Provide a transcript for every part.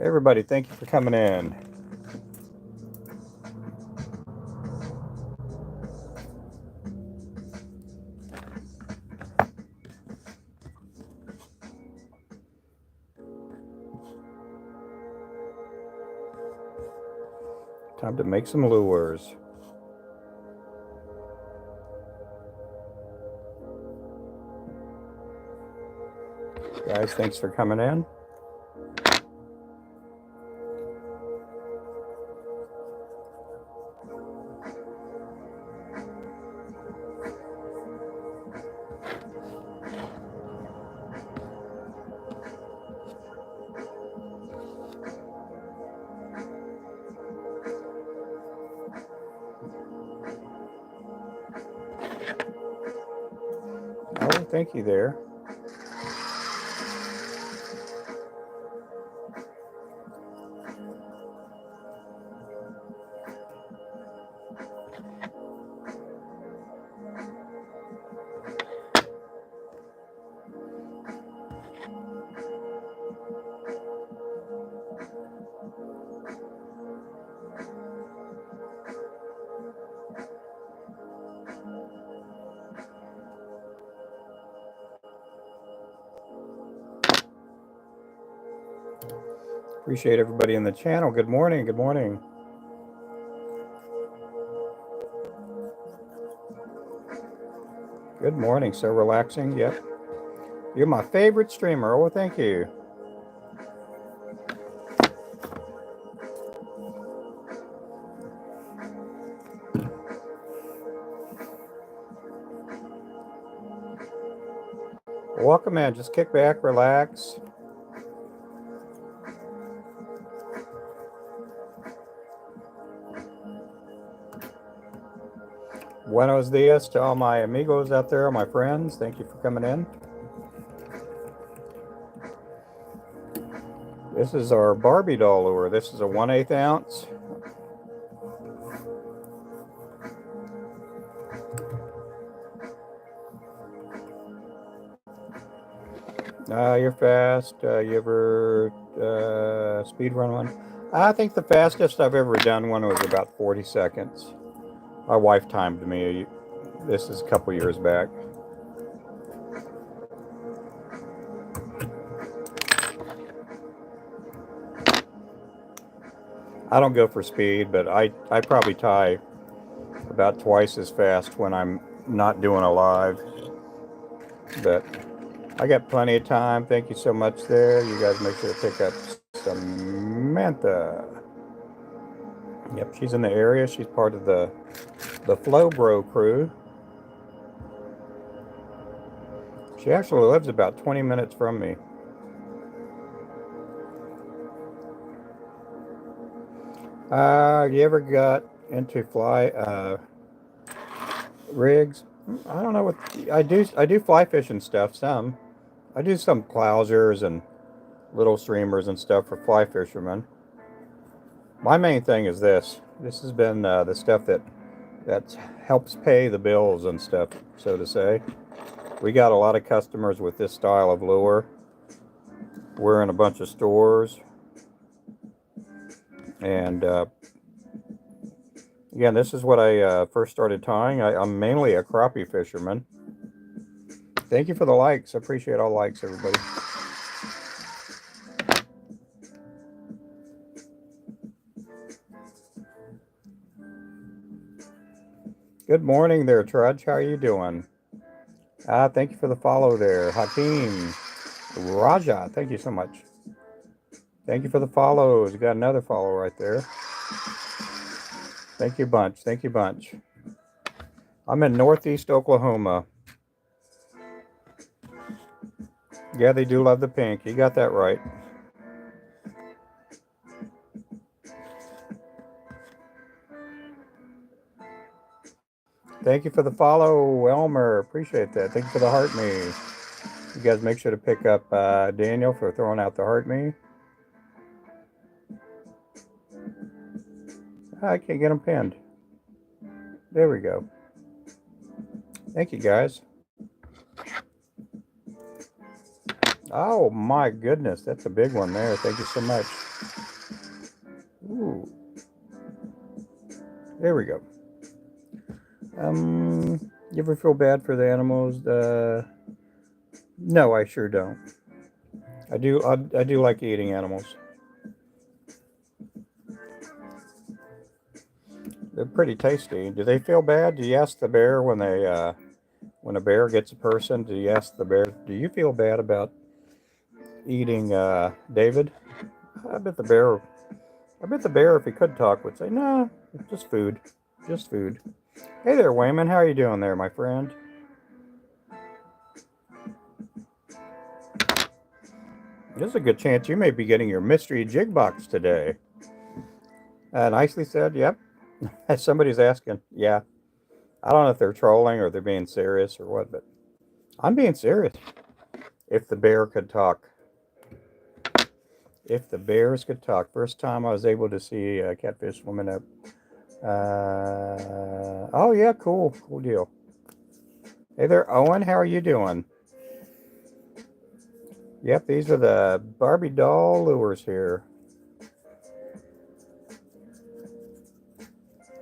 Everybody, thank you for coming in. Time to make some lures. Guys, thanks for coming in. Oh, thank you there. Appreciate everybody in the channel. Good morning. Good morning. Good morning. So relaxing. Yep. You're my favorite streamer. Oh, thank you. Welcome in. Just kick back, relax. Buenos dias to all my amigos out there, my friends. Thank you for coming in. This is our Barbie doll lure. This is a 1/8 ounce. You're fast. You ever speed run one? I think the fastest I've ever done one was about 40 seconds. My wife timed me. This is a couple years back. I don't go for speed, but I probably tie about twice as fast when I'm not doing a live. But I got plenty of time. Thank you so much there. You guys make sure to pick up Samantha. Yep, she's in the area. She's part of the Flow Bro crew. She actually lives about 20 minutes from me. You ever got into fly rigs? I don't know what I do. I do fly fishing stuff. Some. I do some clousers and little streamers and stuff for fly fishermen. My main thing is this. This has been the stuff that helps pay the bills and stuff, so to say. We got a lot of customers with this style of lure. We're in a bunch of stores. And again, this is what I first started tying. I'm mainly a crappie fisherman. Thank you for the likes. I appreciate all the likes, everybody. Good morning there, Trudge. How are you doing? Thank you for the follow there. Hakeem Raja, thank you so much. Thank you for the follows. You got another follow right there. Thank you bunch. Thank you bunch. I'm in Northeast Oklahoma. Yeah, they do love the pink. You got that right. Thank you for the follow, Elmer. Appreciate that. Thank you for the heart me. You guys make sure to pick up Daniel for throwing out the heart me. I can't get them pinned. There we go. Thank you, guys. Oh, my goodness. That's a big one there. Thank you so much. There we go. You ever feel bad for the animals? No, I sure don't. I do like eating animals. They're pretty tasty. Do they feel bad? Do you ask the bear when a bear gets a person? Do you ask the bear? Do you feel bad about eating David? I bet the bear. I bet the bear, if he could talk, would say, "No, just food, just food." Hey there, Wayman. How are you doing there, my friend? There's a good chance you may be getting your mystery jig box today. Nicely said. Yep. Somebody's asking. Yeah. I don't know if they're trolling or they're being serious or what, but I'm being serious. If the bear could talk. If the bears could talk. First time I was able to see a catfish swimming up. Oh, yeah. Cool. Cool deal. Hey there, Owen. How are you doing? Yep, these are the Barbie doll lures here.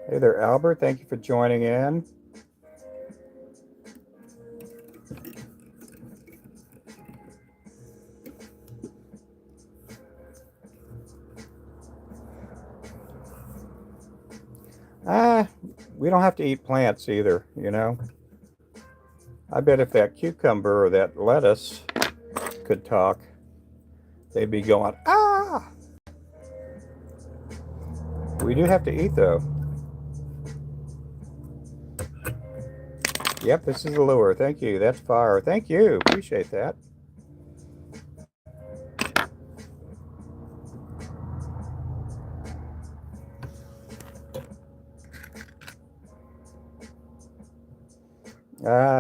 Hey there, Albert. Thank you for joining in. Ah, we don't have to eat plants either, you know. I bet if that cucumber or that lettuce could talk, they'd be going, ah! We do have to eat though. Yep, this is the lure. Thank you. That's fire. Thank you. Appreciate that.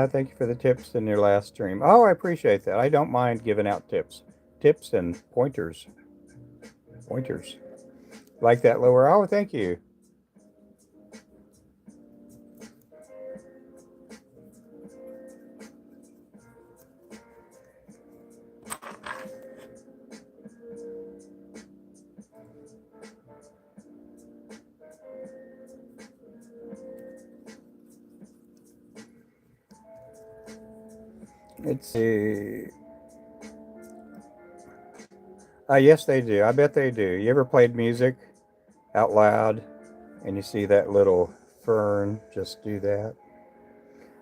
Thank you for the tips in your last stream. Oh, I appreciate that. I don't mind giving out tips. Tips and pointers. Pointers. Like that lure. Oh, thank you. Let's see. Yes, they do. I bet they do. You ever played music out loud and you see that little fern just do that?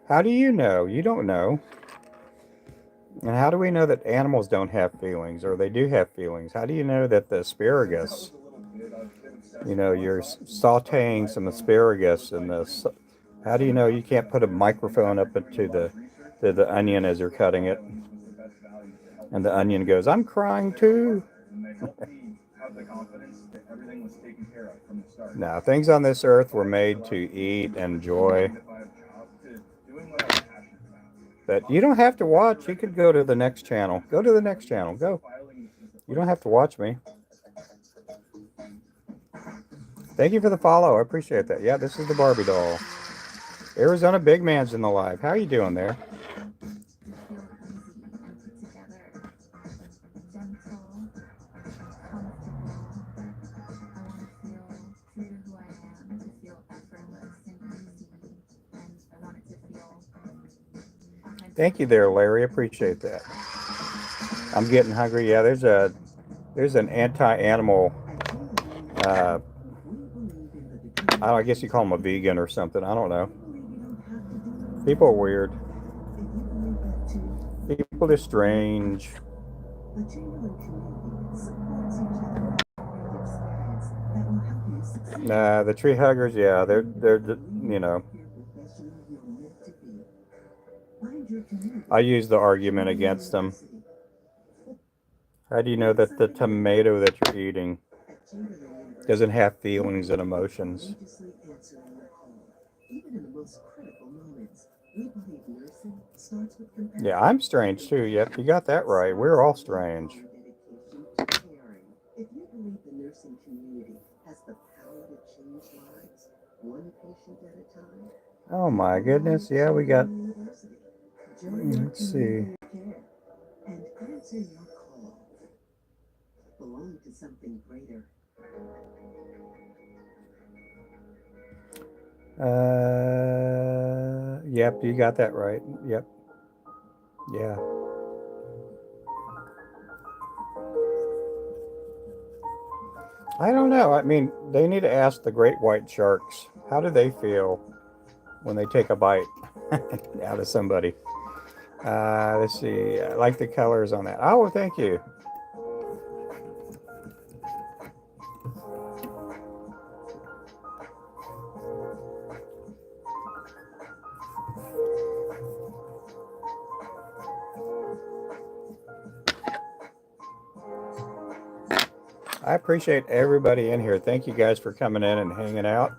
How do you know? You don't know. And how do we know that animals don't have feelings or they do have feelings? How do you know that the asparagus, you're sauteing some asparagus and how do you know you can't put a microphone up into the onion as you're cutting it? And the onion goes, "I'm crying too." Now, things on this earth were made to eat and enjoy. But you don't have to watch. You could go to the next channel. Go to the next channel. Go. You don't have to watch me. Thank you for the follow. I appreciate that. Yeah, this is the Barbie doll. Arizona Big Man's in the live. How are you doing there? Thank you there, Larry. Appreciate that. I'm getting hungry. Yeah, there's an anti-animal. I guess you call them a vegan or something. I don't know. People are weird. People are strange. Nah, the tree huggers. Yeah, they're you know. I use the argument against them. How do you know that the tomato that you're eating doesn't have feelings and emotions? Yeah, I'm strange too. Yep, you got that right. We're all strange. Oh my goodness. Yeah, we got. Let's see. Yep, you got that right. Yep, yeah. I don't know. I mean, they need to ask the great white sharks. How do they feel when they take a bite out of somebody? Let's see. I like the colors on that. Oh, thank you. I appreciate everybody in here. Thank you guys for coming in and hanging out.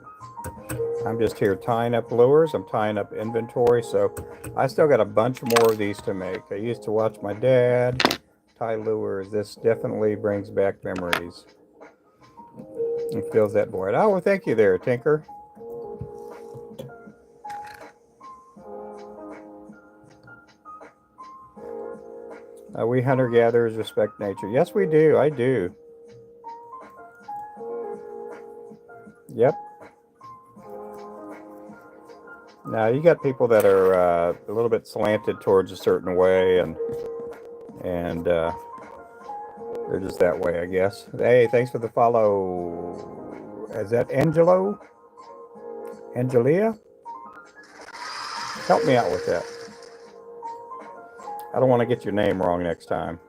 I'm just here tying up lures. I'm tying up inventory. So I still got a bunch more of these to make. I used to watch my dad tie lures. This definitely brings back memories and fills that void. Oh, well, thank you there, Tinker. We hunter-gatherers respect nature. Yes, we do. I do. Yep. Now you got people that are a little bit slanted towards a certain way, and they're just that way, I guess. Hey, thanks for the follow. Is that Angelo? Angelia? Help me out with that. I don't want to get your name wrong next time.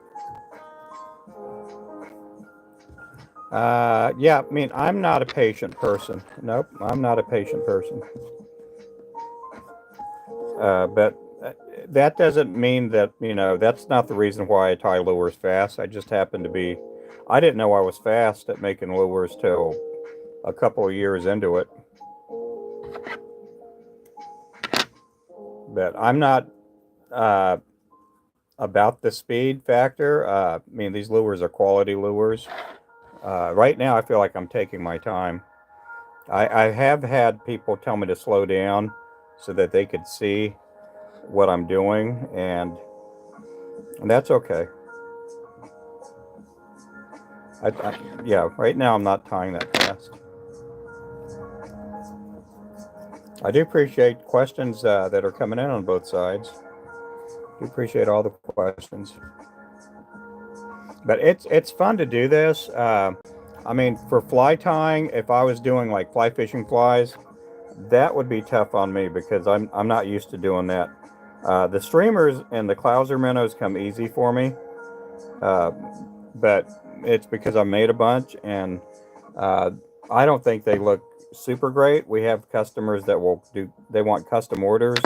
Yeah, I mean, I'm not a patient person. Nope, I'm not a patient person. But that doesn't mean that, that's not the reason why I tie lures fast. I just happen to be, I didn't know I was fast at making lures till a couple of years into it. But I'm not about the speed factor. I mean, these lures are quality lures. Right now, I feel like I'm taking my time. I have had people tell me to slow down so that they could see what I'm doing, and that's okay. Yeah, right now I'm not tying that fast. I do appreciate questions that are coming in on both sides. I do appreciate all the questions. But it's fun to do this. I mean, for fly tying, if I was doing like fly fishing flies, that would be tough on me because I'm not used to doing that. The streamers and the clouser minnows come easy for me, uh, but it's because I made a bunch and uh, I don't think they look super great. We have customers that they want custom orders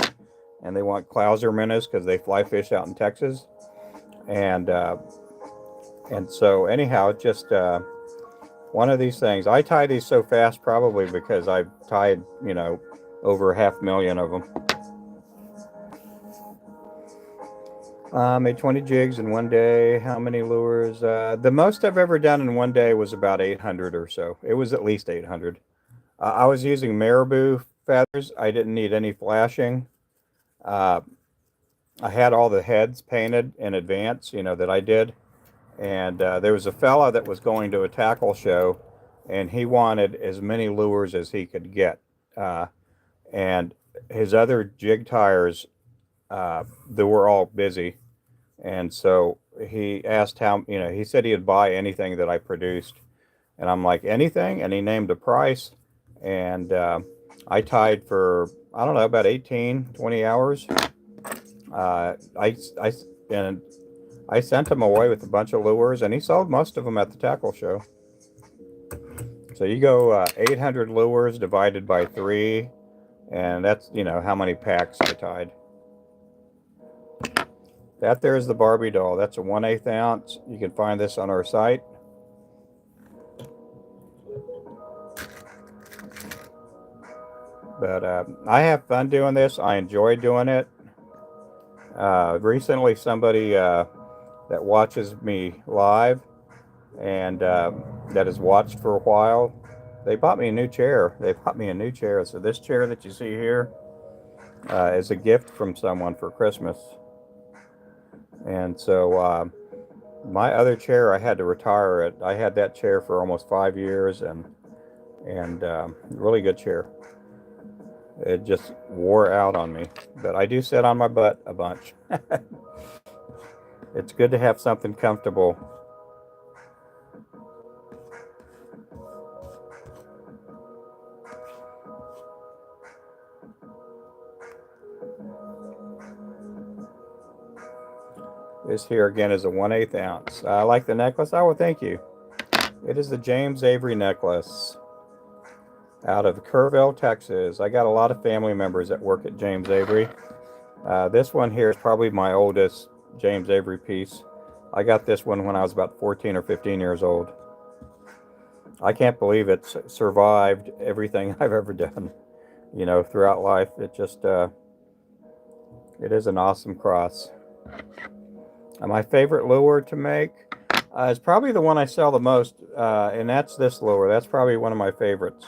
and they want clouser minnows because they fly fish out in Texas, and so anyhow, it's just one of these things. I tie these so fast probably because I've tied, over 500,000 of them. Made 20 jigs in one day. How many lures? The most I've ever done in one day was about 800 or so. It was at least 800. I was using marabou feathers. I didn't need any flashing. Uh, I had all the heads painted in advance, that I did. And there was a fella that was going to a tackle show, and he wanted as many lures as he could get. And his other jig tires, they were all busy. And so he asked he said he'd buy anything that I produced. And I'm like, anything? And he named a price. And I tied for, I don't know, about 18, 20 hours. And I sent him away with a bunch of lures, and he sold most of them at the tackle show. So you go 800 lures divided by 3, and that's, how many packs I tied. That there is the Barbie doll. That's a 1/8 ounce. You can find this on our site. But I have fun doing this. I enjoy doing it. Recently, somebody that watches me live and that has watched for a while, they bought me a new chair. So this chair that you see here is a gift from someone for Christmas. And so my other chair, I had to retire it. I had that chair for almost 5 years, and really good chair. It just wore out on me. But I do sit on my butt a bunch. It's good to have something comfortable. This here again is a 1/8 ounce. I like the necklace. Oh, well, thank you. It is the James Avery necklace out of Kerrville, Texas. I got a lot of family members that work at James Avery. This one here is probably my oldest James Avery piece. I got this one when I was about 14 or 15 years old. I can't believe it's survived everything I've ever done, you know, throughout life. It just, it is an awesome cross. My favorite lure to make is probably the one I sell the most, and that's this lure. That's probably one of my favorites.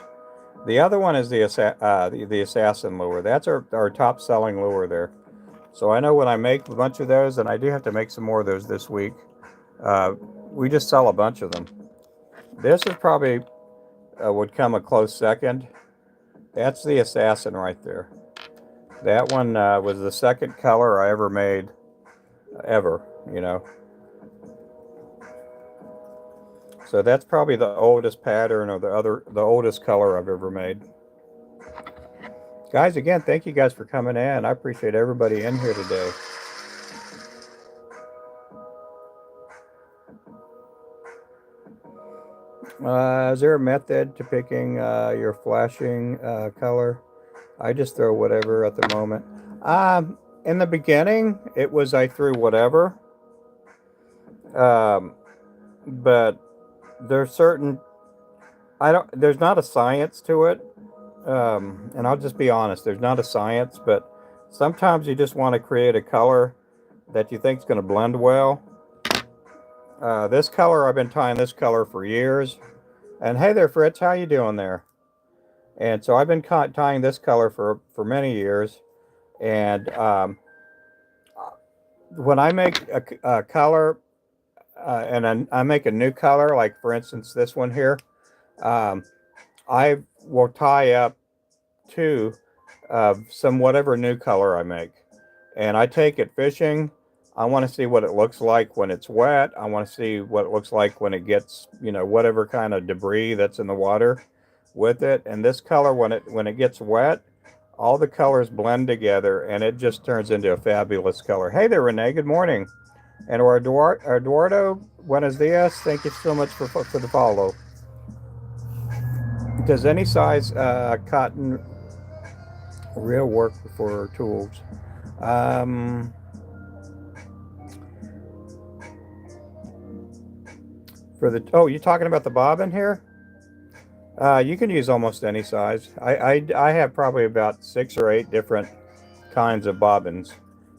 The other one is the Assassin lure. That's our top selling lure there. So I know when I make a bunch of those, and I do have to make some more of those this week, we just sell a bunch of them. This is probably would come a close second. That's the Assassin right there. That one was the second color I ever made, ever, you know. So that's probably the oldest pattern or the oldest color I've ever made. Guys, again, thank you guys for coming in. I appreciate everybody in here today. Is there a method to picking your flashing color? I just throw whatever at the moment. In the beginning, it was I threw whatever. But there's certain there's not a science to it. And I'll just be honest, there's not a science, but sometimes you just want to create a color that you think is going to blend well. This color, I've been tying this color for years. And hey there, Fritz, how you doing there? And so I've been tying this color for many years. And when I make a color, and I make a new color, like for instance this one here, I will tie up to some whatever new color I make, and I take it fishing. I want to see what it looks like when it's wet. I want to see what it looks like when it gets, you know, whatever kind of debris that's in the water with it. And this color, when it gets wet, all the colors blend together and it just turns into a fabulous color. Hey there, Renee, good morning. And Eduardo, buenos dias. Thank you so much for the follow. Does any size cotton reel work for tools? You're talking about the bobbin here? You can use almost any size. I have probably about 6 or 8 different kinds of bobbins,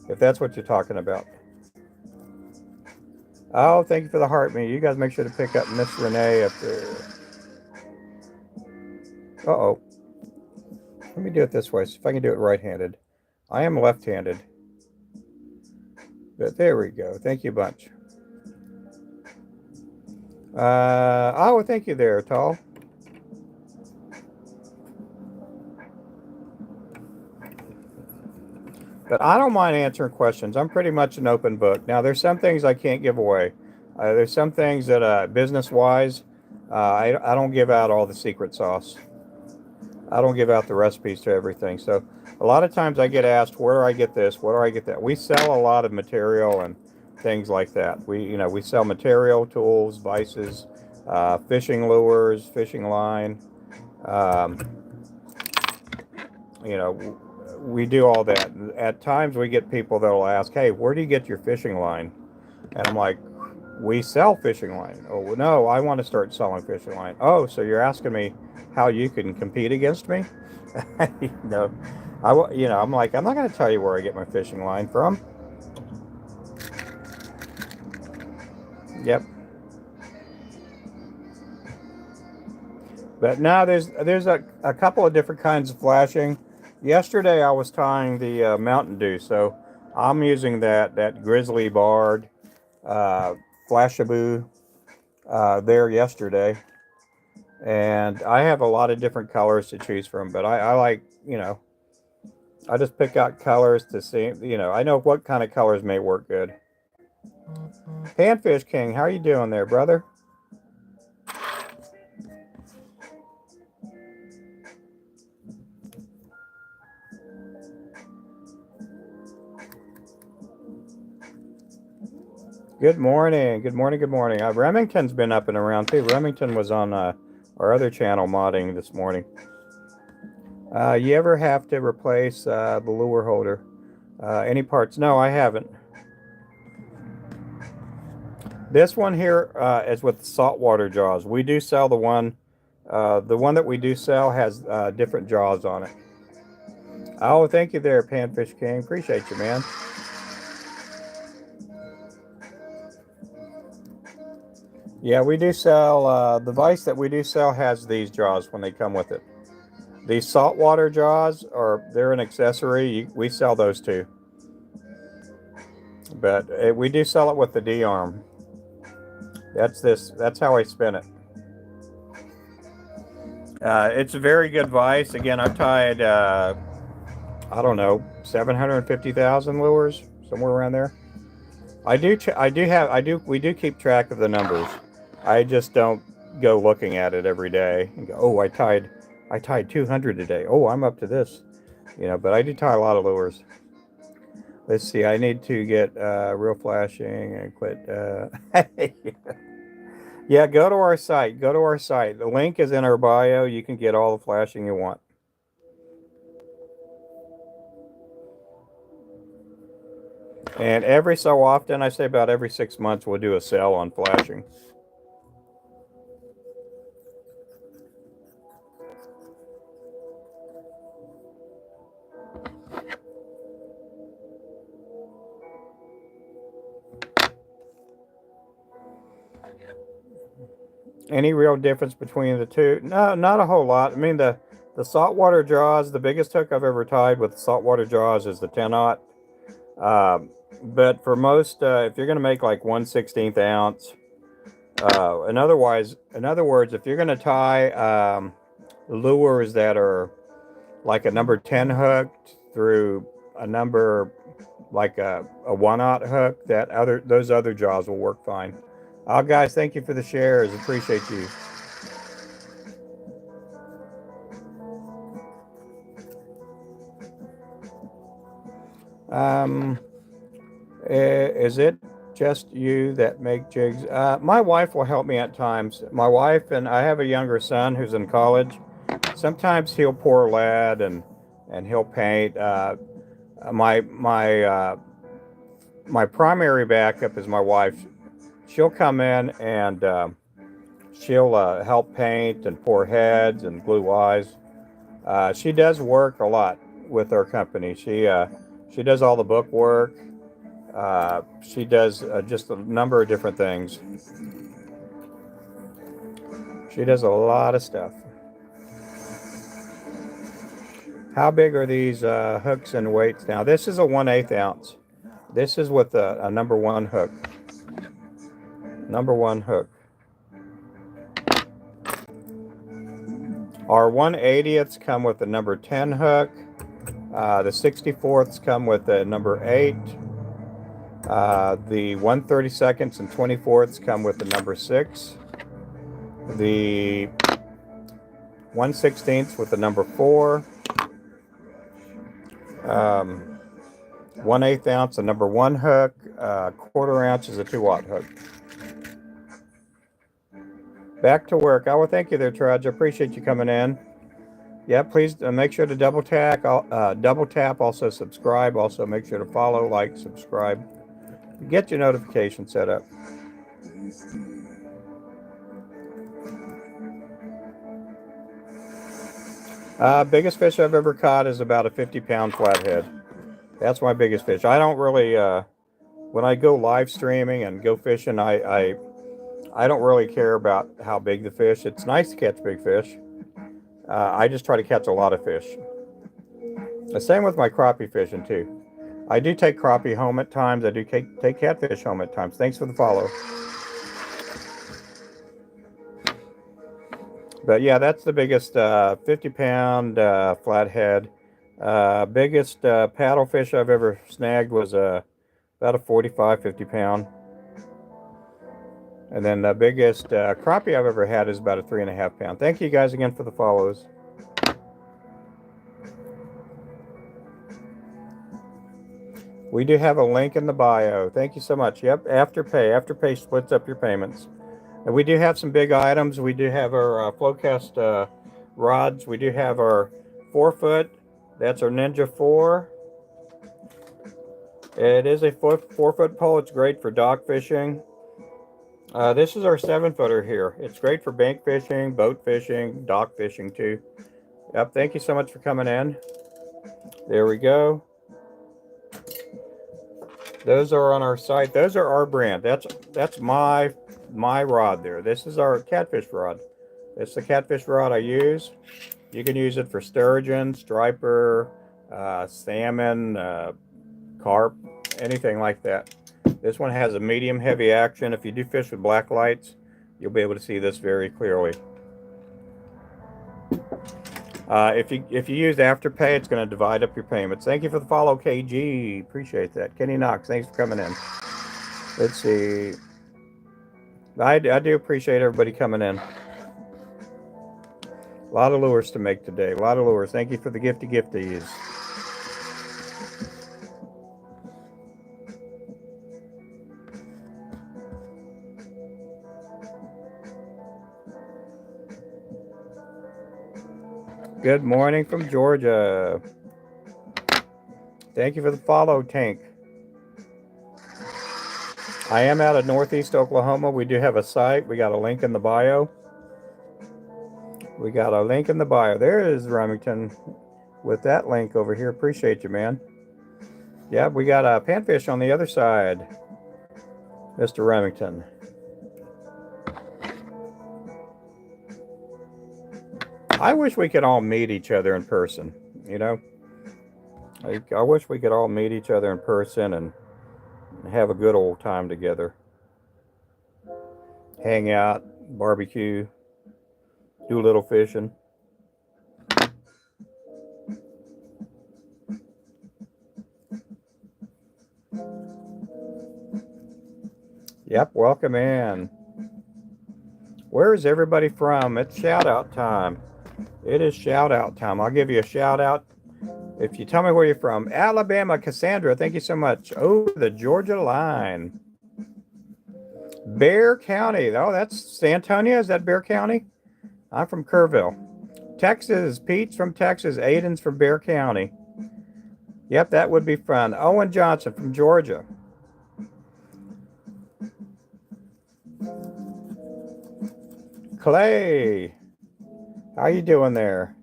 if that's what you're talking about. Oh, thank you for the heart, me. You guys make sure to pick up Miss Renee up there. Uh-oh. Let me do it this way, see if I can do it right-handed. I am left-handed. But there we go. Thank you a bunch. Oh, thank you there, Tall. But I don't mind answering questions. I'm pretty much an open book. Now, there's some things I can't give away. There's some things that, business-wise, I don't give out all the secret sauce. I don't give out the recipes to everything. So a lot of times I get asked, where do I get this? Where do I get that? We sell a lot of material and things like that. We sell material, tools, vices, fishing lures, fishing line. We do all that. At times we get people that will ask, hey, where do you get your fishing line? And I'm like, we sell fishing line. Oh, no, I want to start selling fishing line. Oh, so you're asking me how you can compete against me? I'm like, I'm not going to tell you where I get my fishing line from. Yep. But now there's a couple of different kinds of flashing. Yesterday I was tying the Mountain Dew, so I'm using that Grizzly Barred Flashaboo there yesterday. And I have a lot of different colors to choose from, but I like, I just pick out colors to see, I know what kind of colors may work good. Panfish King, how are you doing there, brother? Good morning, good morning, good morning. Remington's been up and around too. Remington was on our other channel modding this morning. You ever have to replace the lure holder? Any parts? No, I haven't. This one here is with saltwater jaws. We do sell the one that we do sell has different jaws on it. Oh, thank you there, Panfish King. Appreciate you, man. Yeah, we do sell, the vise that we do sell has these jaws when they come with it. These saltwater jaws, they're an accessory. We sell those too. But we do sell it with the D-arm. That's how I spin it. It's a very good vise. Again, I've tied, I don't know, 750,000 lures, somewhere around there. We do keep track of the numbers. I just don't go looking at it every day and go, oh, I tied 200 today. Oh, I'm up to this, but I do tie a lot of lures. Let's see, I need to get real flashing and quit. Yeah, go to our site. The link is in our bio. You can get all the flashing you want. And every so often, I say about every 6 months, we'll do a sale on flashing. Any real difference between the two? No, not a whole lot. I mean, the saltwater jaws, the biggest hook I've ever tied with saltwater jaws is the 10-aught. But for most, if you're going to make like 1/16 ounce, in other words, if you're going to tie lures that are like a number 10 hooked through a number like a 1/0 hook, those other jaws will work fine. Guys, thank you for the shares. Appreciate you. Is it just you that make jigs? My wife will help me at times. My wife, and I have a younger son who's in college. Sometimes he'll pour lead and he'll paint. My primary backup is my wife. She'll come in and she'll help paint and pour heads and glue eyes. She does work a lot with our company. She does all the book work. She does just a number of different things. She does a lot of stuff. How big are these hooks and weights now? This is a 1/8 ounce. This is with a number 1 hook. Number 1 hook. Our 1/80ths come with a number 10 hook. The 64ths come with a number 8. The 1/32 and 24ths come with the number 6. The 1/16 with the number 4. 1/8 ounce, a number 1 hook. 1/4 ounce is a 2-aught hook. Back to work. I will thank you there, Trudge. I appreciate you coming in. Yeah, please make sure to double tap. Also subscribe. Also make sure to follow, like, subscribe. Get your notification set up. Biggest fish I've ever caught is about a 50-pound flathead. That's my biggest fish. I don't really, when I go live streaming and go fishing, I don't really care about how big the fish. It's nice to catch big fish. I just try to catch a lot of fish. The same with my crappie fishing too. I do take crappie home at times. I do take catfish home at times. Thanks for the follow. But yeah, that's the biggest 50-pound flathead. Biggest paddlefish I've ever snagged was about a 45, 50 pound. And then the biggest crappie I've ever had is about a 3.5 pound. Thank you guys again for the follows. We do have a link in the bio. Thank you so much. Yep, Afterpay. Afterpay splits up your payments. And we do have some big items. We do have our Flowcast rods. We do have our 4-foot. That's our Ninja 4. It is a 4-foot pole. It's great for dock fishing. This is our 7-footer here. It's great for bank fishing, boat fishing, dock fishing too. Yep, thank you so much for coming in. There we go. Those are on our site. Those are our brand. That's my rod there. This is our catfish rod. It's the catfish rod I use. You can use it for sturgeon, striper, salmon, carp, anything like that. This one has a medium heavy action. If you do fish with black lights, you'll be able to see this very clearly. If you use Afterpay, it's going to divide up your payments. Thank you for the follow, KG. Appreciate that. Kenny Knox, thanks for coming in. Let's see. I do appreciate everybody coming in. A lot of lures to make today. A lot of lures. Thank you for the gifties. Good morning from Georgia. Thank you for the follow, Tank. I am out of Northeast Oklahoma. We do have a site. We got a link in the bio. We got a link in the bio. There is Remington with that link over here. Appreciate you, man. Yeah, we got a panfish on the other side, Mr. Remington. I wish we could all meet each other in person, you know? I wish we could all meet each other in person and have a good old time together. Hang out, barbecue, do a little fishing. Yep, welcome in. Where is everybody from? It's shout out time. It is shout out time. I'll give you a shout out if you tell me where you're from. Alabama, Cassandra, thank you so much. Oh, the Georgia line. Bear County. Oh, that's San Antonio. Is that Bear County? I'm from Kerrville. Texas. Pete's from Texas. Aiden's from Bear County. Yep, that would be fun. Owen Johnson from Georgia. Clay, how you doing there?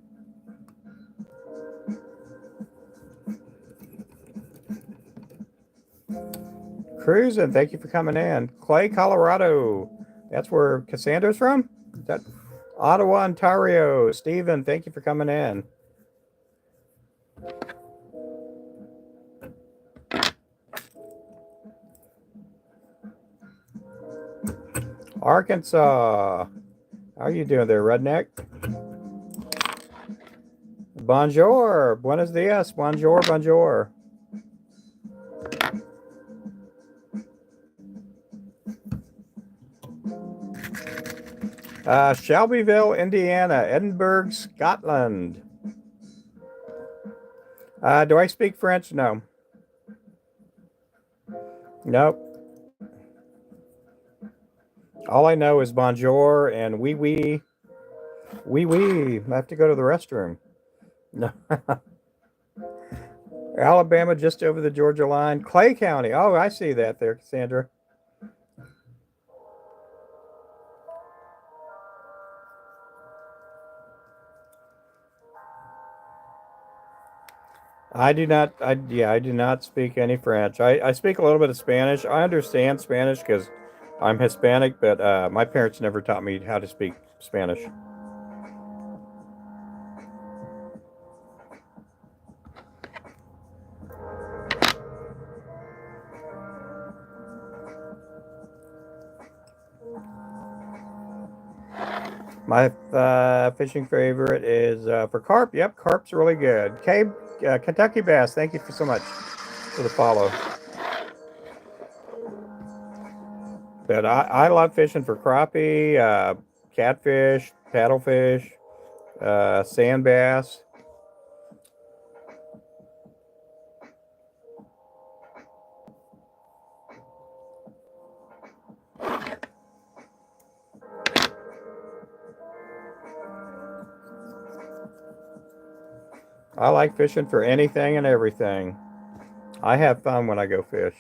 Cruising, thank you for coming in. Clay, Colorado. That's where Cassandra's from? Is that Ottawa, Ontario? Stephen, thank you for coming in. Arkansas. How are you doing there, redneck? Bonjour. Buenos dias. Bonjour, bonjour. Shelbyville, Indiana. Edinburgh, Scotland. Do I speak French? No. Nope. All I know is bonjour and oui oui. Oui oui. I have to go to the restroom. No. Alabama, just over the Georgia line. Clay County. Oh, I see that there, Cassandra. I do not speak any French. I speak a little bit of Spanish. I understand Spanish because I'm Hispanic, but my parents never taught me how to speak Spanish. My fishing favorite is for carp. Yep, carp's really good. Kentucky Bass, thank you so much for the follow. But I love fishing for crappie, catfish, paddlefish, sand bass. I like fishing for anything and everything. I have fun when I go fish.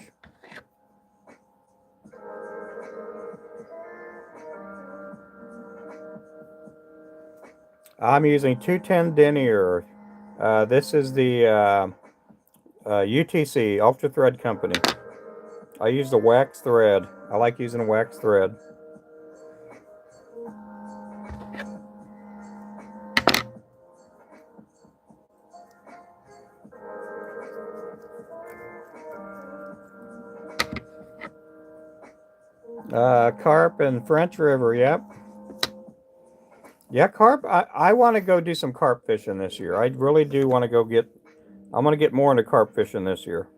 I'm using 210 denier. This is the UTC Ultra Thread Company. I use the wax thread. I like using wax thread. Carp and French River, yep. Yeah, carp. I want to go do some carp fishing this year. I really do want to go get. I'm going to get more into carp fishing this year.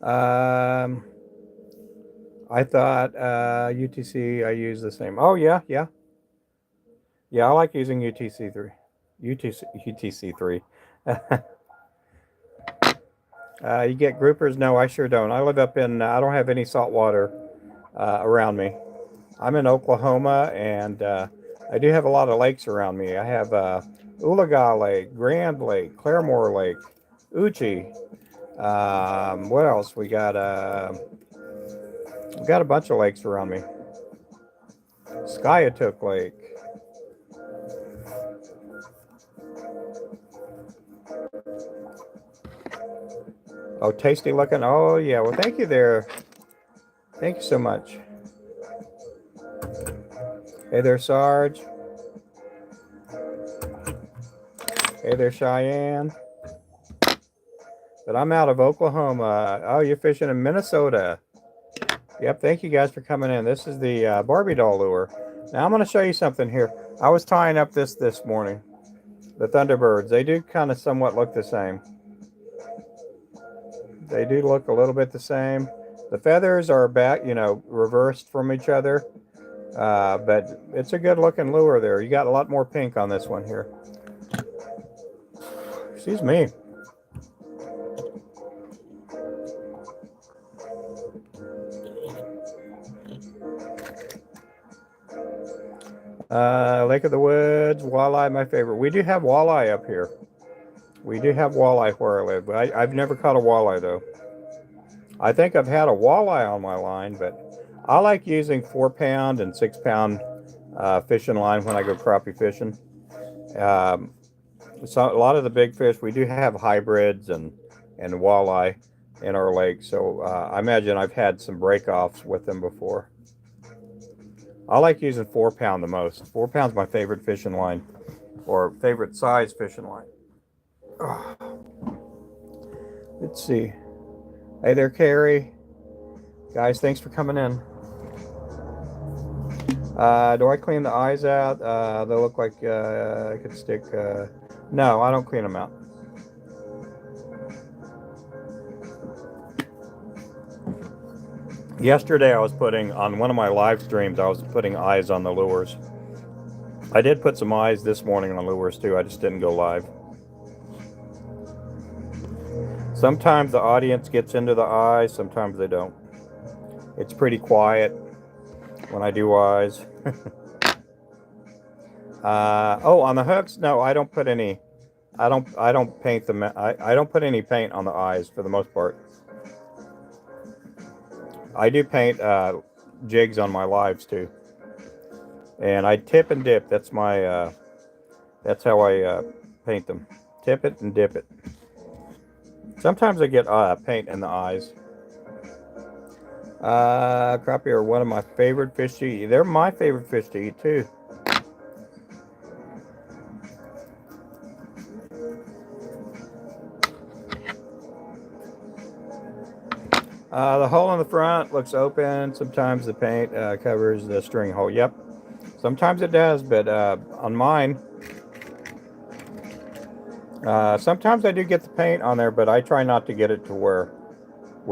I thought UTC. I use the same. Oh yeah. I like using UTC3. UTC3. You get groupers? No, I sure don't. I live up in. I don't have any salt water around me. I'm in Oklahoma, and I do have a lot of lakes around me. I have Oologah Lake, Grand Lake, Claremore Lake, Uchi. What else? We got a bunch of lakes around me. Skiatook Lake. Oh, tasty looking. Oh, yeah. Well, thank you there. Thank you so much. Hey there, Sarge. Hey there, Cheyenne. But I'm out of Oklahoma. Oh, you're fishing in Minnesota. Yep, thank you guys for coming in. This is the Barbie doll lure. Now I'm going to show you something here. I was tying up this morning. The Thunderbirds. They do kind of somewhat look the same. They do look a little bit the same. The feathers are back, reversed from each other. But it's a good looking lure there. You got a lot more pink on this one here. Excuse me. Lake of the Woods, walleye, my favorite. We do have walleye up here. We do have walleye where I live. But I've never caught a walleye, though. I think I've had a walleye on my line, but I like using 4-pound and 6-pound fishing line when I go crappie fishing. So a lot of the big fish, we do have hybrids and walleye in our lake. So I imagine I've had some breakoffs with them before. I like using 4-pound the most. 4-pound's my favorite fishing line, or favorite size fishing line. Let's see. Hey there, Carrie. Guys, thanks for coming in. Do I clean the eyes out? They look like I could stick. No, I don't clean them out. Yesterday I was putting, on one of my live streams, I was putting eyes on the lures. I did put some eyes this morning on lures too, I just didn't go live. Sometimes the audience gets into the eyes, sometimes they don't. It's pretty quiet when I do eyes. On the hooks, no, I don't put any. I don't paint them. I don't put any paint on the eyes for the most part. I do paint jigs on my lives too, and I tip and dip. That's my. That's how I paint them. Tip it and dip it. Sometimes I get paint in the eyes. Crappie are one of my favorite fish to eat. They're my favorite fish to eat too. The hole in the front looks open. Sometimes the paint covers the string hole. Yep. Sometimes it does, but on mine, sometimes I do get the paint on there, but I try not to get it to where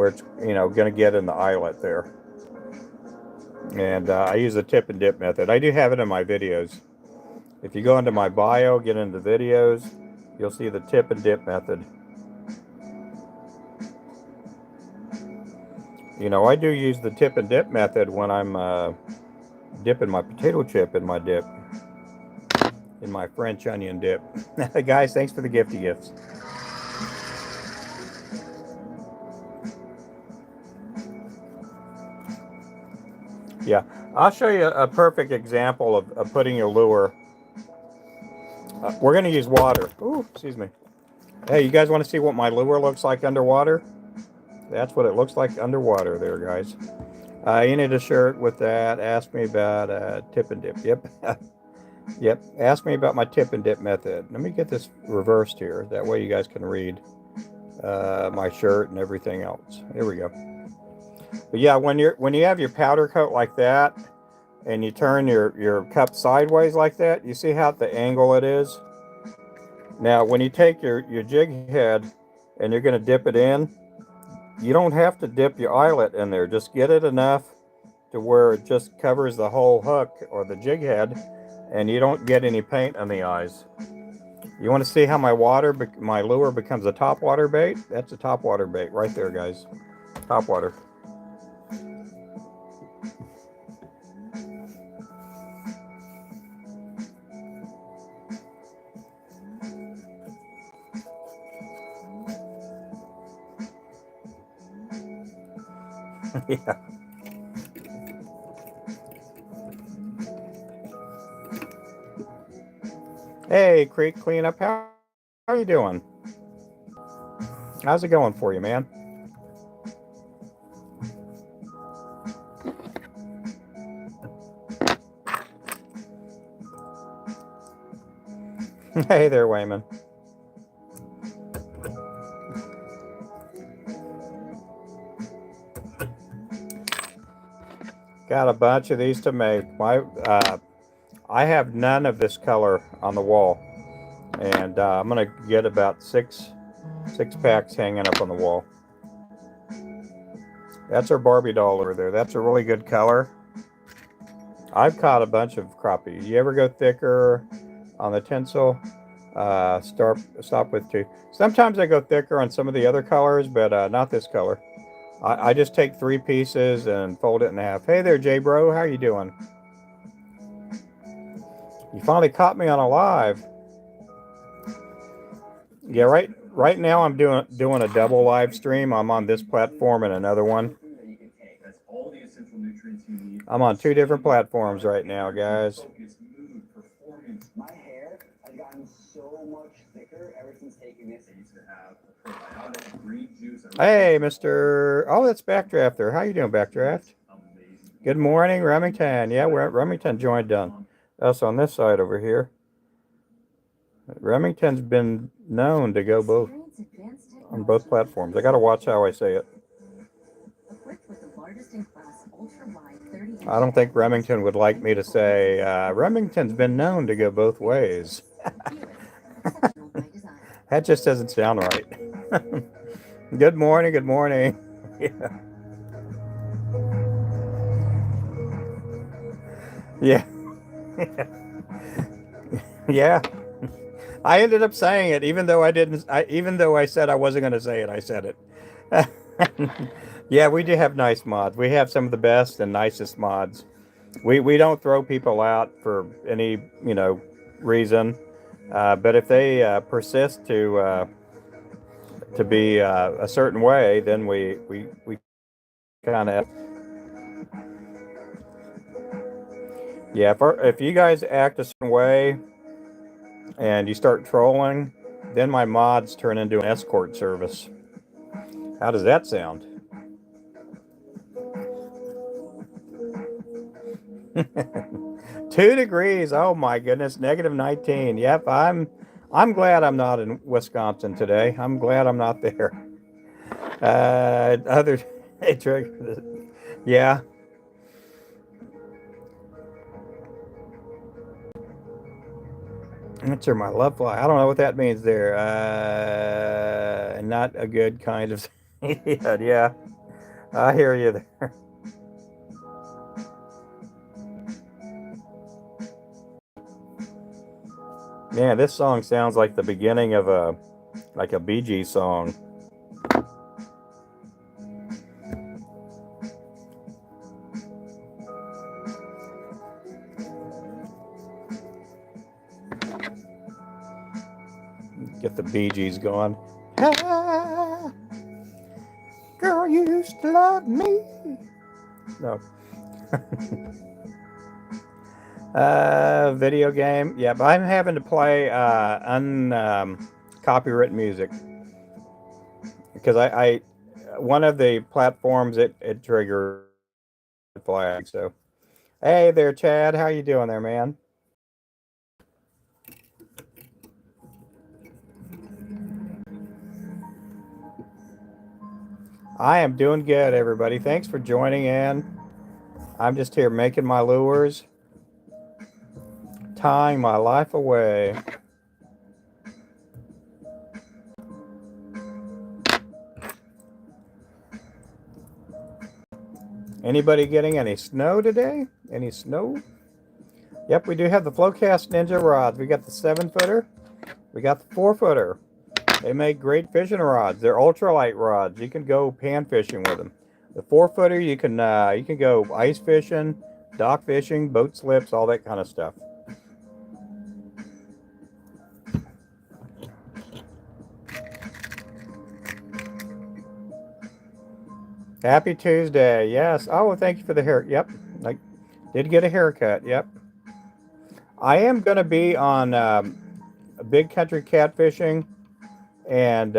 it's, you know, going to get in the eyelet there. And I use the tip and dip method. I do have it in my videos. If you go into my bio, get into videos, you'll see the tip and dip method. You know, I do use the tip and dip method when I'm dipping my potato chip in my dip, in my French onion dip. Guys, thanks for the gifty gifts. Yeah, I'll show you a perfect example of putting your lure. We're going to use water. Ooh, excuse me. Hey, you guys want to see what my lure looks like underwater? That's what it looks like underwater there, guys. You need a shirt with that. Ask me about tip and dip. Yep. Yep. Ask me about my tip and dip method. Let me get this reversed here. That way you guys can read my shirt and everything else. Here we go. But yeah, when you have your powder coat like that, and you turn your cup sideways like that, you see how the angle it is? Now, when you take your jig head and you're going to dip it in, you don't have to dip your eyelet in there. Just get it enough to where it just covers the whole hook or the jig head, and you don't get any paint on the eyes. You want to see how my lure becomes a top water bait? That's a top water bait right there, guys. Top water. Yeah. Hey, Creek Cleanup, how are you doing? How's it going for you, man? Hey there, Wayman. Got a bunch of these to make. I have none of this color on the wall, and I'm gonna get about six packs hanging up on the wall. That's our Barbie doll over there. That's a really good color. I've caught a bunch of crappie. You ever go thicker on the tinsel? Stop with two. Sometimes I go thicker on some of the other colors, but not this color. I just take 3 pieces and fold it in half. Hey there, J Bro. How you doing? You finally caught me on a live. Yeah, right now I'm doing a double live stream. I'm on this platform and another one. I'm on 2 different platforms right now, guys. My hair has gotten so much thicker ever since taking this. I used to have a probiotic green juice. Hey, Mr. Oh, that's Backdrafter. How you doing, Backdraft? Good morning, Remington. Yeah, Remington joined us on this side over here. Remington's been known to go on both platforms. I got to watch how I say it. I don't think Remington would like me to say, Remington's been known to go both ways. That just doesn't sound right. Good morning, good morning. Yeah. Yeah. Yeah. I ended up saying it, even though even though I said I wasn't going to say it, I said it. Yeah, we do have nice mods. We have some of the best and nicest mods. We don't throw people out for any, you know, reason. But if they persist to be a certain way, then we kind of, yeah. If you guys act a certain way and you start trolling, then my mods turn into an escort service. How does that sound? 2 degrees. Oh my goodness, -19. Yep, I'm glad I'm not in Wisconsin today. I'm glad I'm not there. Other, yeah. Answer my love fly. I don't know what that means there. Not a good kind of. Yeah, I hear you there. Man, this song sounds like the beginning of a Bee Gees song. Get the Bee Gees going. Ah, girl, you used to love me. No. Video game. Yeah, but I'm having to play copyright music because I one of the platforms it triggered flag. So hey there, Chad. How you doing there, man? I am doing good, everybody. Thanks for joining in. I'm just here making my lures, tying my life away. Anybody getting any snow today? Any snow? Yep, we do have the Flowcast Ninja rods. We got the 7-footer. We got the 4-footer. They make great fishing rods. They're ultralight rods. You can go pan fishing with them. The 4-footer, you can go ice fishing, dock fishing, boat slips, all that kind of stuff. Happy Tuesday. Yes. Oh, well, thank you for the hair. Yep. I did get a haircut. Yep. I am going to be on big country catfishing and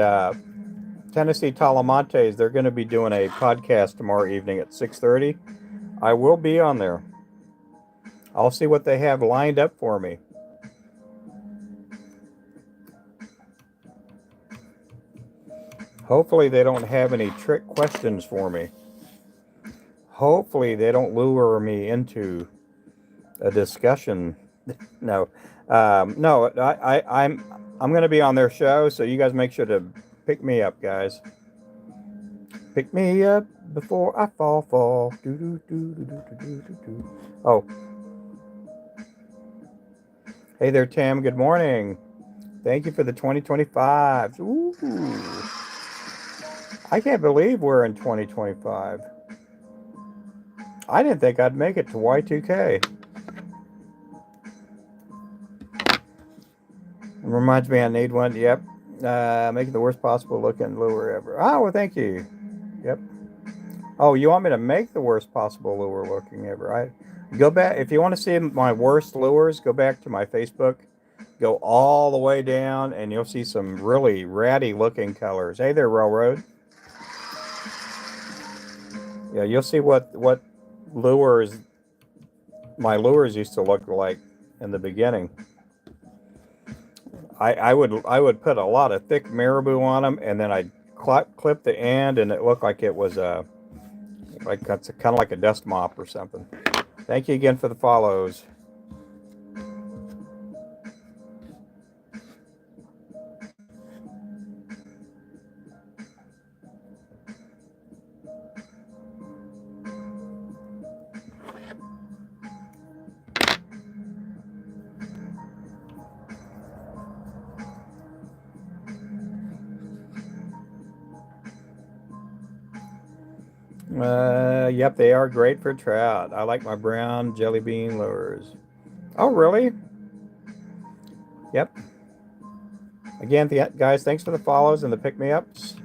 Tennessee Talamantes. They're going to be doing a podcast tomorrow evening at 6:30. I will be on there. I'll see what they have lined up for me. Hopefully they don't have any trick questions for me. Hopefully they don't lure me into a discussion. No, no. I'm going to be on their show, so you guys make sure to pick me up, guys. Pick me up before I fall. Do, do, do, do, do, do, do, do. Oh, hey there, Tim. Good morning. Thank you for the 2025. Ooh, I can't believe we're in 2025. I didn't think I'd make it to Y2K. Reminds me I need one. Yep. Making the worst possible looking lure ever. Oh, well, thank you. Yep. Oh, you want me to make the worst possible lure looking ever? I go back if you want to see my worst lures. Go back to my Facebook. Go all the way down, and you'll see some really ratty looking colors. Hey there, Railroad. Yeah, you'll see what lures my lures used to look like in the beginning. I would put a lot of thick marabou on them, and then I'd clip the end, and it looked like it was like that's kind of like a dust mop or something. Thank you again for the follows. Yep, they are great for trout. I like my brown jelly bean lures. Oh, really? Yep. Again, guys, thanks for the follows and the pick me ups.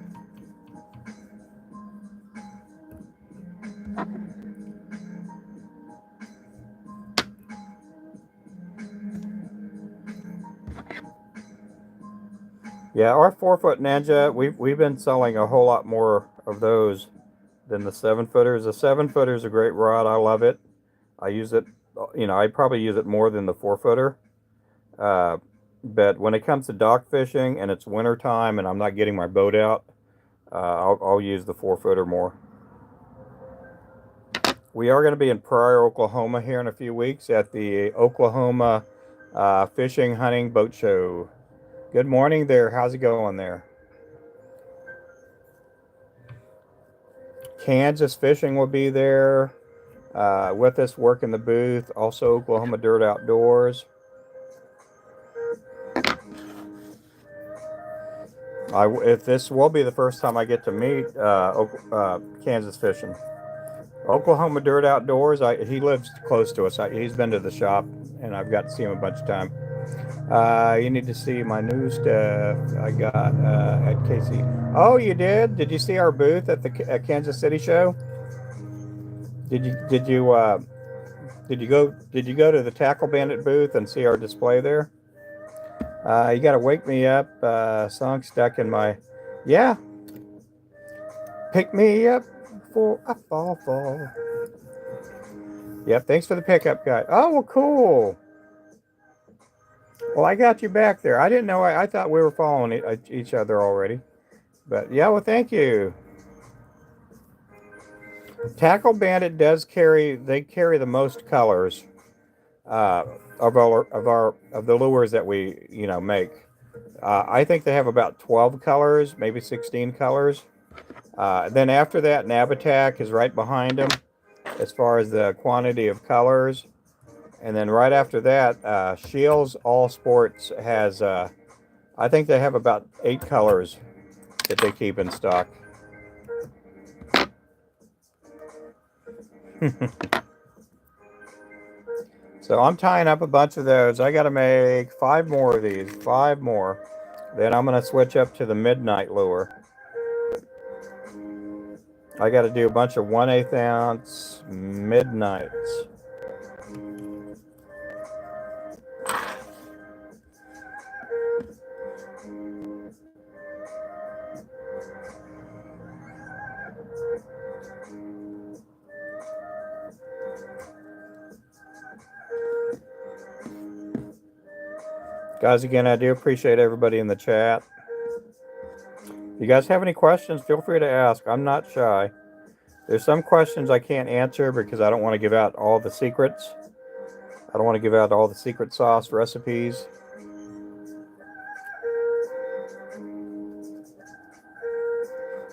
Yeah, our 4-foot Ninja, we've been selling a whole lot more of those than the 7-footers. The 7-footer is a great rod. I love it. I use it. I probably use it more than the 4-footer. Uh, but when it comes to dock fishing and it's winter time and I'm not getting my boat out, I'll use the 4-footer more. We are going to be in Pryor, Oklahoma here in a few weeks at the Oklahoma Fishing, hunting, boat show. Good morning there. How's it going there? Kansas Fishing will be there with us, working the booth. Also, Oklahoma Dirt Outdoors. If this will be the first time I get to meet Kansas Fishing. Oklahoma Dirt Outdoors, he lives close to us. He's been to the shop, and I've got to see him a bunch of times. You need to see my new stuff I got at KC. Oh, you did? Did you see our booth at the Kansas City show? Did you go to the Tackle Bandit booth and see our display there? You got to wake me up. Song stuck in my, yeah. Pick me up before I fall. Yep. Thanks for the pickup, guy. Oh, well, cool. Well, I got you back there. I didn't know. I thought we were following each other already. But yeah, well, thank you. Tackle Bandit does carry. They carry the most colors of the lures that we make. I think they have about 12 colors, maybe 16 colors. Then after that, Nabatac is right behind them as far as the quantity of colors. And then right after that, Shields All Sports has, I think they have about 8 colors that they keep in stock. So I'm tying up a bunch of those. I got to make 5 more of these, 5 more. Then I'm going to switch up to the midnight lure. I got to do a bunch of 1/8 ounce midnights. Guys, again, I do appreciate everybody in the chat. If you guys have any questions, feel free to ask. I'm not shy. There's some questions I can't answer because I don't want to give out all the secrets. I don't want to give out all the secret sauce recipes.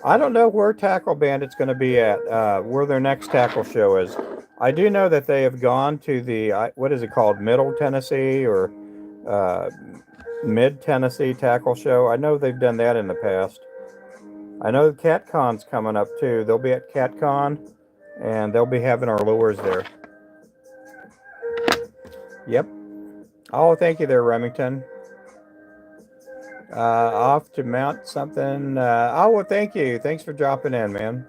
I don't know where Tackle Bandit's going to be at, where their next tackle show is. I do know that they have gone to the, what is it called, Middle Tennessee or Mid Tennessee Tackle Show. I know they've done that in the past. I know CatCon's coming up too. They'll be at CatCon, and they'll be having our lures there. Yep. Oh, thank you there, Remington. Off to mount something. Oh, well, thank you. Thanks for dropping in, man.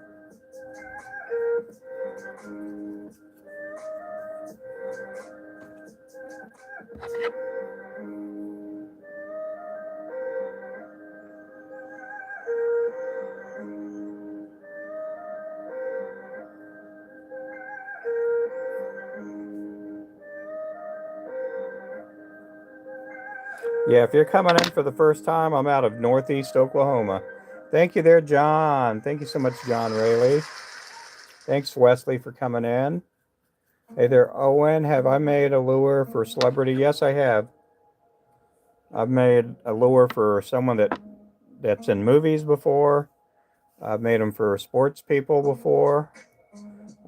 Yeah, if you're coming in for the first time, I'm out of Northeast Oklahoma. Thank you there, John. Thank you so much, John Rayleigh. Thanks, Wesley, for coming in. Hey there, Owen. Have I made a lure for celebrity? Yes, I have. I've made a lure for someone that's in movies before. I've made them for sports people before.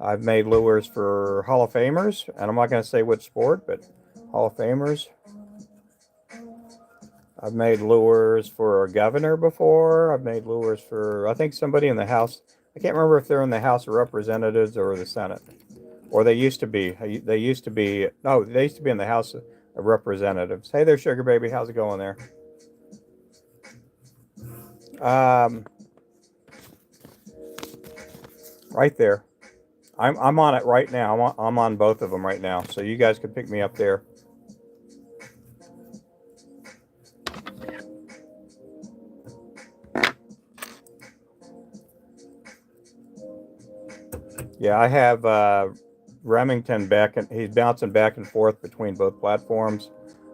I've made lures for Hall of Famers, and I'm not going to say which sport, but Hall of Famers. I've made lures for a governor before. I've made lures for, I think, somebody in the House. I can't remember if they're in the House of Representatives or the Senate. Or they used to be. They used to be in the House of Representatives. Hey there, Sugar Baby. How's it going there? Right there. I'm on it right now. I'm on both of them right now. So you guys can pick me up there. Yeah, I have Remington back, and he's bouncing back and forth between both platforms.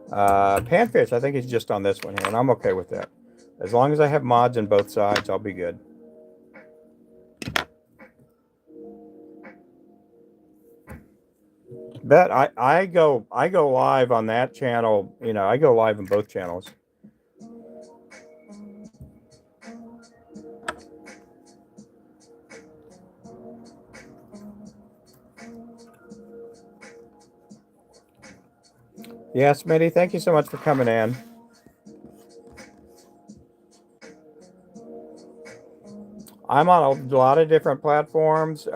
Panfish, I think he's just on this one here, and I'm okay with that. As long as I have mods on both sides, I'll be good. But I go live on that channel. You know, I go live on both channels. Yeah, Smitty, thank you so much for coming in. I'm on a lot of different platforms.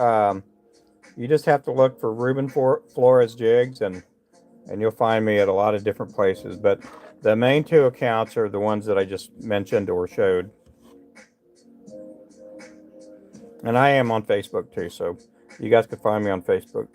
You just have to look for Ruben Flores Jigs, and you'll find me at a lot of different places. But the main two accounts are the ones that I just mentioned or showed. And I am on Facebook too, so you guys can find me on Facebook.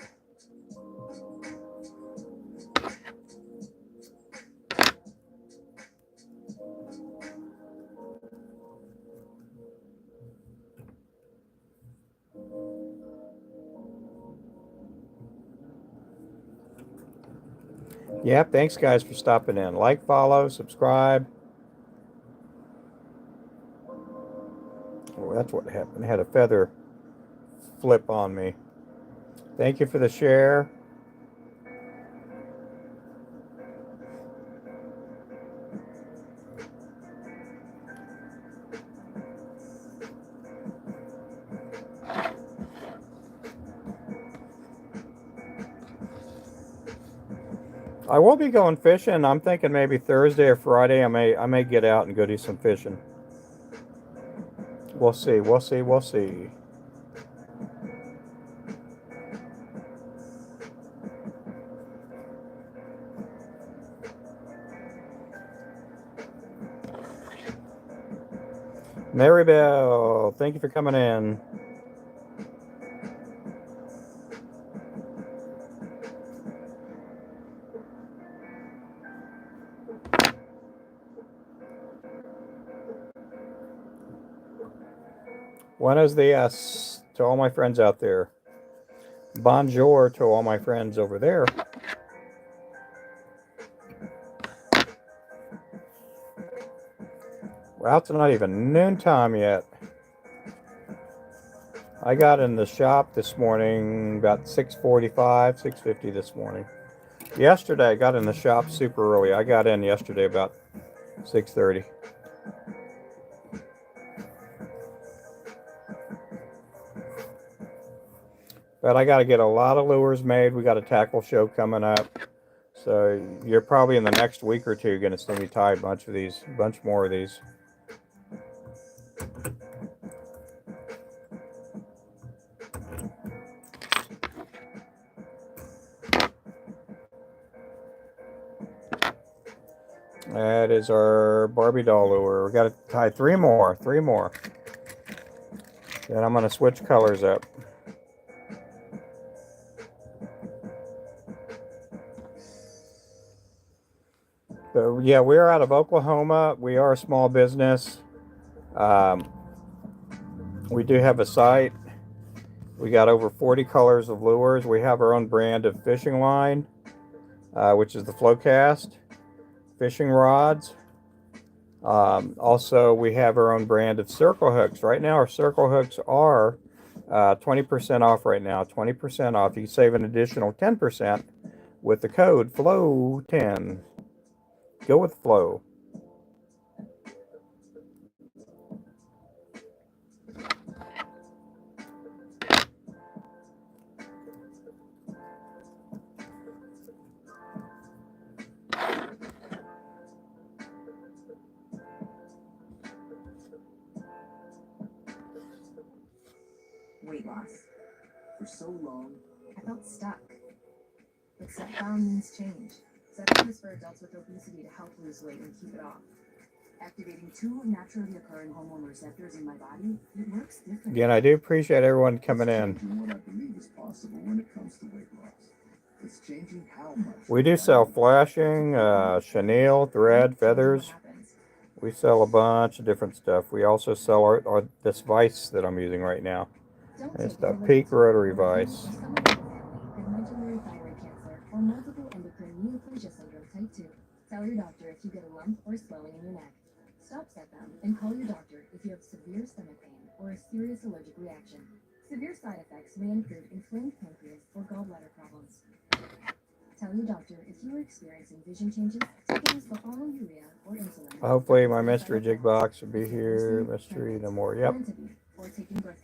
Yep, thanks guys for stopping in. Like, follow, subscribe. Oh, that's what happened. I had a feather flip on me. Thank you for the share. I will be going fishing. I'm thinking maybe Thursday or Friday. I may get out and go do some fishing. We'll see. We'll see. We'll see. Marybelle, thank you for coming in. Buenos dias to all my friends out there. Bonjour to all my friends over there. Well, it's not even noontime yet. I got in the shop this morning about 6:45, 6:50 this morning. Yesterday, I got in the shop super early. I got in yesterday about 6:30. But I got to get a lot of lures made. We got a tackle show coming up. So you're probably in the next week or two going to see me tie a bunch more of these. That is our Barbie doll lure. We got to tie three more. Then I'm going to switch colors up. So yeah, we're out of Oklahoma. We are a small business. We do have a site. We got over 40 colors of lures. We have our own brand of fishing line, which is the Flowcast fishing rods. Also, we have our own brand of circle hooks. Right now, our circle hooks are 20% off right now. 20% off. You can save an additional 10% with the code FLOW10. Go with Flow. Weight loss. For so long, I felt stuck. But Zepbound means change. Zepbound is for adults with obesity to help lose weight and keep it off. Activating two naturally occurring hormone receptors in my body, it works differently. Again, I do appreciate everyone coming in. What I believe is possible when it comes to weight loss. It's changing how much. We do sell flashing, chenille, thread, feathers. We sell a bunch of different stuff. We also sell this vise that I'm using right now. It's the Peak Rotary Vise. Medullary thyroid cancer or multiple endocrine neoplasia syndrome type 2. Tell your doctor if you get a lump or swelling in your neck. Stop Zepbound and call your doctor if you have severe stomach pain or a serious allergic reaction. Severe side effects may include inflamed pancreas or gallbladder problems. Tell your doctor if you are experiencing vision changes, take urea or insulin. Hopefully my mystery jig box will be here. Mystery no more. Yep.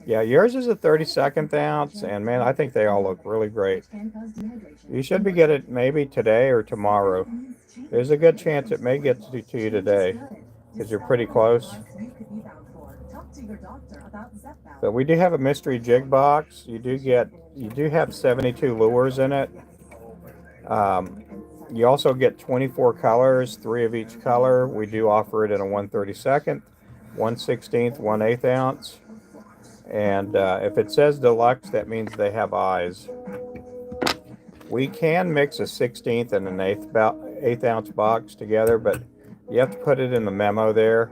Yeah, yours is a 32nd ounce, and man, I think they all look really great. You should be getting it maybe today or tomorrow. There's a good chance it may get to you today, because you're pretty close. But we do have a mystery jig box. You do have 72 lures in it. You also get 24 colors, 3 of each color. We do offer it in a 1/32, 1/16, 1/8 ounce. And if it says deluxe, that means they have eyes. We can mix a 16th and an eighth ounce box together, but you have to put it in the memo there.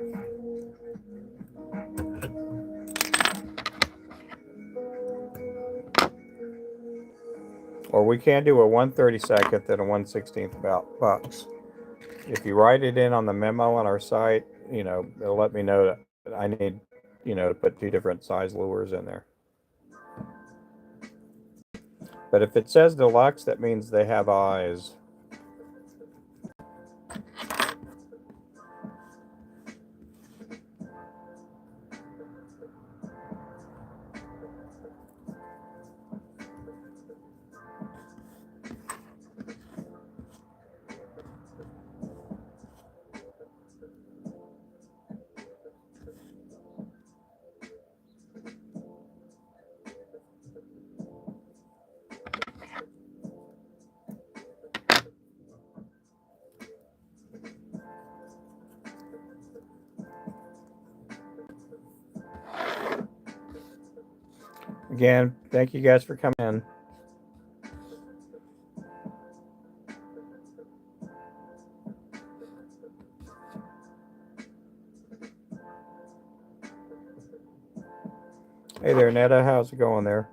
Or we can do a 1/32 and a 1/16 box. If you write it in on the memo on our site, it'll let me know that I need, to put 2 different size lures in there. But if it says deluxe, that means they have eyes. Again, thank you guys for coming in. Hey there, Netta. How's it going there?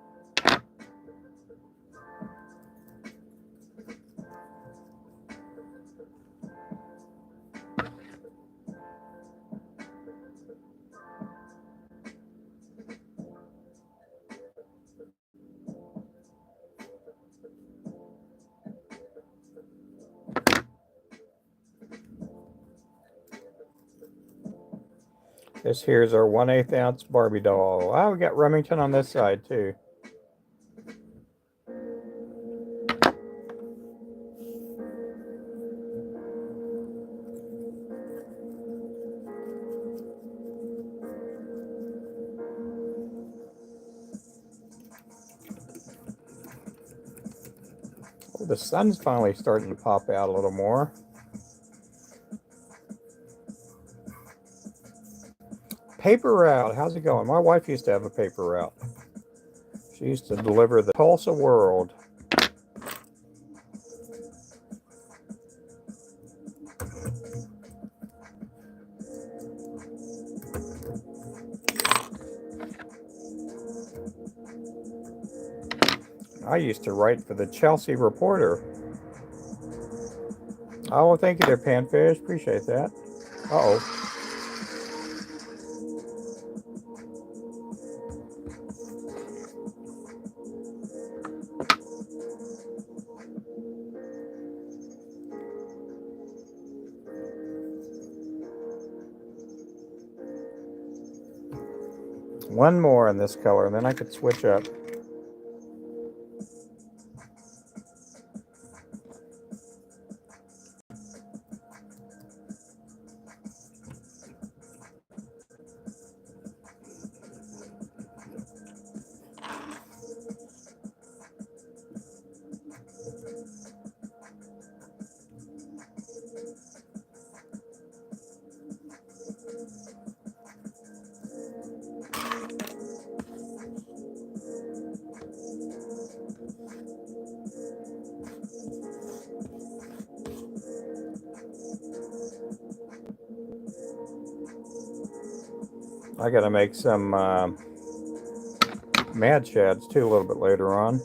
This here's our 1/8 ounce Barbie doll. Oh, we got Remington on this side too. Oh, the sun's finally starting to pop out a little more. Paper route, how's it going? My wife used to have a paper route. She used to deliver the Tulsa World. I used to write for the Chelsea Reporter. Oh, thank you there, Panfish. Appreciate that. Uh-oh. One more in this color, and then I could switch up. I gotta make some Mad Shads too a little bit later on.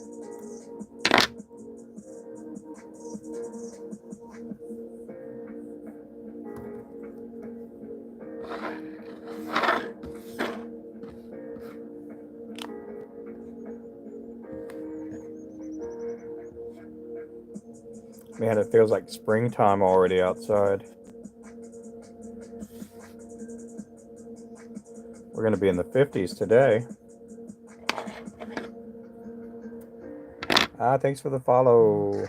Man, it feels like springtime already outside. We're going to be in the 50s today. Thanks for the follow.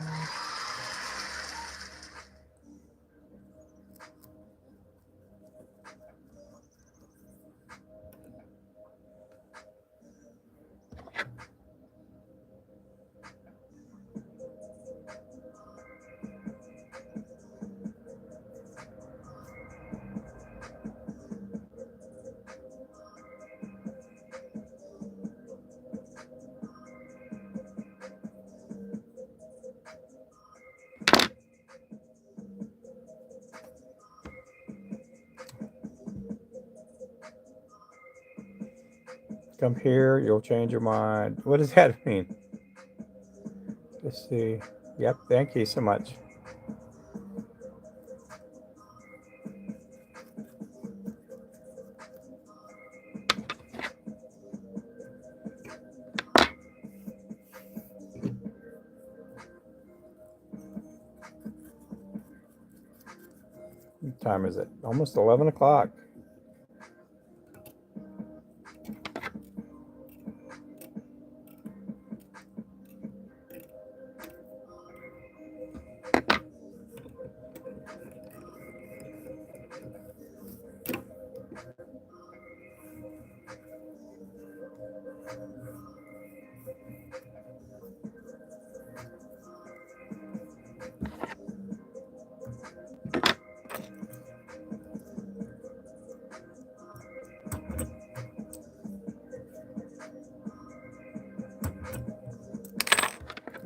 Come here, you'll change your mind. What does that mean? Let's see. Yep, thank you so much. What time is it? Almost 11 o'clock.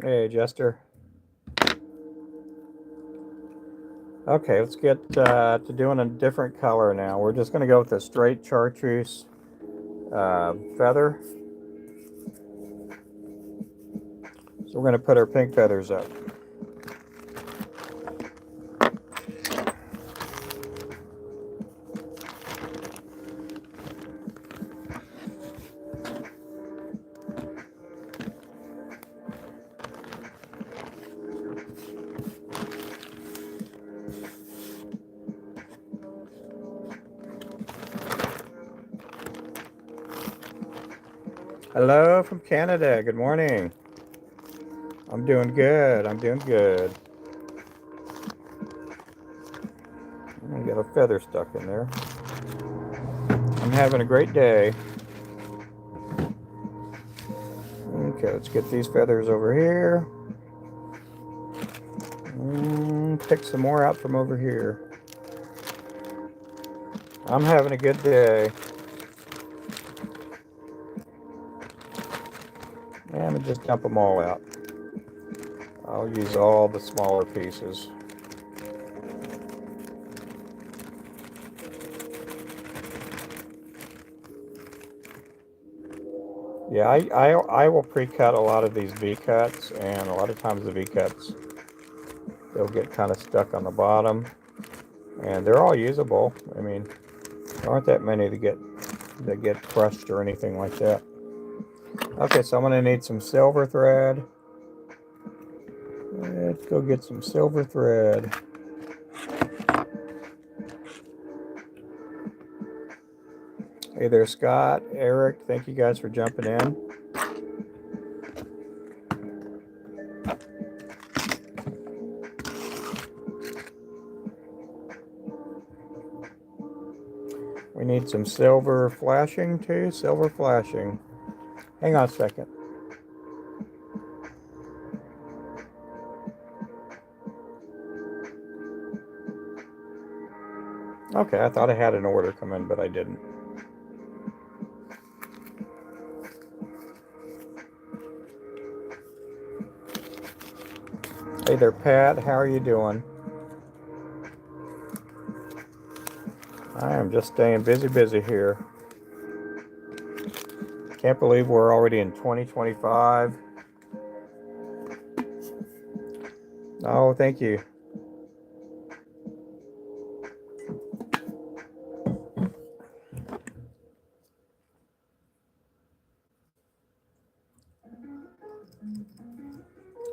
Hey, Jester. Okay, let's get to doing a different color now. We're just going to go with a straight chartreuse feather. So we're going to put our pink feathers up. Hello from Canada. Good morning. I'm doing good. I'm doing good. I'm going to get a feather stuck in there. I'm having a great day. Okay, let's get these feathers over here. Pick some more out from over here. I'm having a good day. And just dump them all out. I'll use all the smaller pieces. Yeah, I will pre-cut a lot of these V-cuts, and a lot of times the V-cuts, they'll get kind of stuck on the bottom, and they're all usable. I mean, there aren't that many that get crushed or anything like that. Okay, so I'm going to need some silver thread. Let's go get some silver thread. Hey there, Scott, Eric, thank you guys for jumping in. We need some silver flashing too, silver flashing. Hang on a second. Okay, I thought I had an order come in, but I didn't. Hey there, Pat. How are you doing? I am just staying busy here. Can't believe we're already in 2025. Oh, thank you.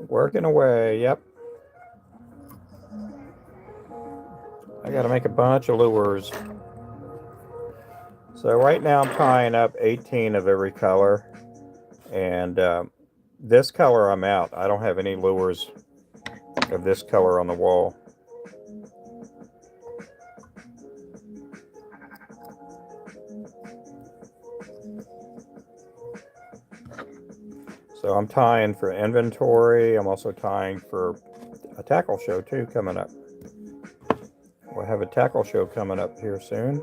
Working away, yep. got to make a bunch of lures. So right now I'm tying up 18 of every color. And this color I'm out. I don't have any lures of this color on the wall. So I'm tying for inventory. I'm also tying for a tackle show too coming up. We'll have a tackle show coming up here soon.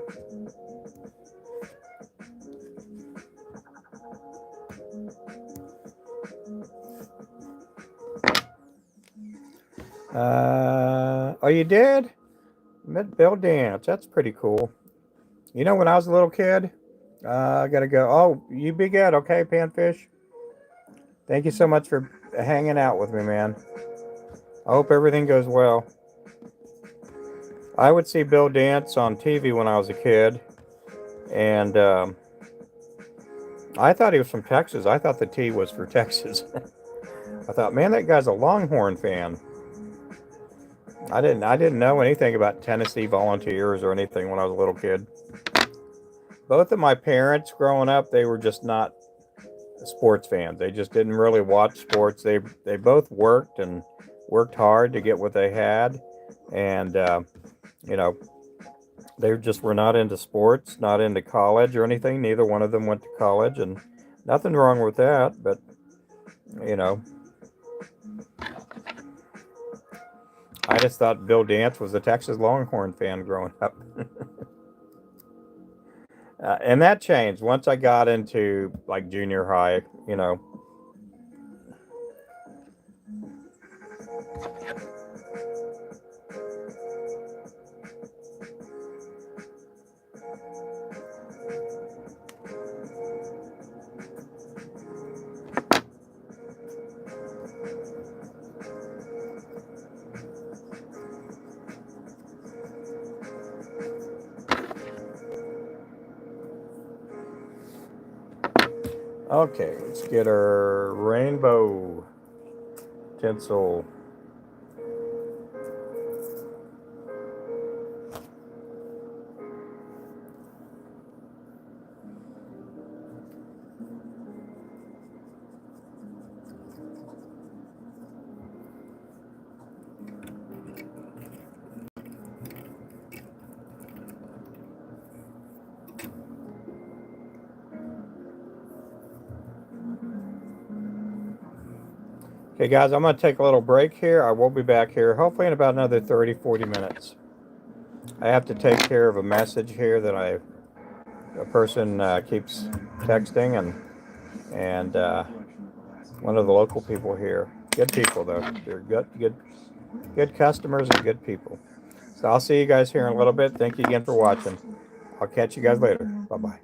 Oh, you did? Mid-bill dance. That's pretty cool. You know, when I was a little kid, I gotta go. Oh, you be good, okay, Panfish? Thank you so much for hanging out with me, man. I hope everything goes well. I would see Bill dance on TV when I was a kid, and I thought he was from Texas. I thought the T was for Texas. I thought, man, that guy's a Longhorn fan. I didn't know anything about Tennessee Volunteers or anything when I was a little kid. Both of my parents growing up, they were just not sports fans. They just didn't really watch sports. They both worked and worked hard to get what they had, and you know, they just were not into sports, not into college or anything. Neither one of them went to college, and nothing wrong with that. But you know, I just thought Bill Dance was a Texas Longhorn fan growing up. And that changed once I got into like junior high, you know. Okay, let's get our rainbow tinsel. Okay, guys, I'm going to take a little break here. I will be back here hopefully in about another 30-40 minutes. I have to take care of a message here that a person keeps texting, and one of the local people here. Good people, though. They're good customers and good people. So I'll see you guys here in a little bit. Thank you again for watching. I'll catch you guys later. Bye-bye.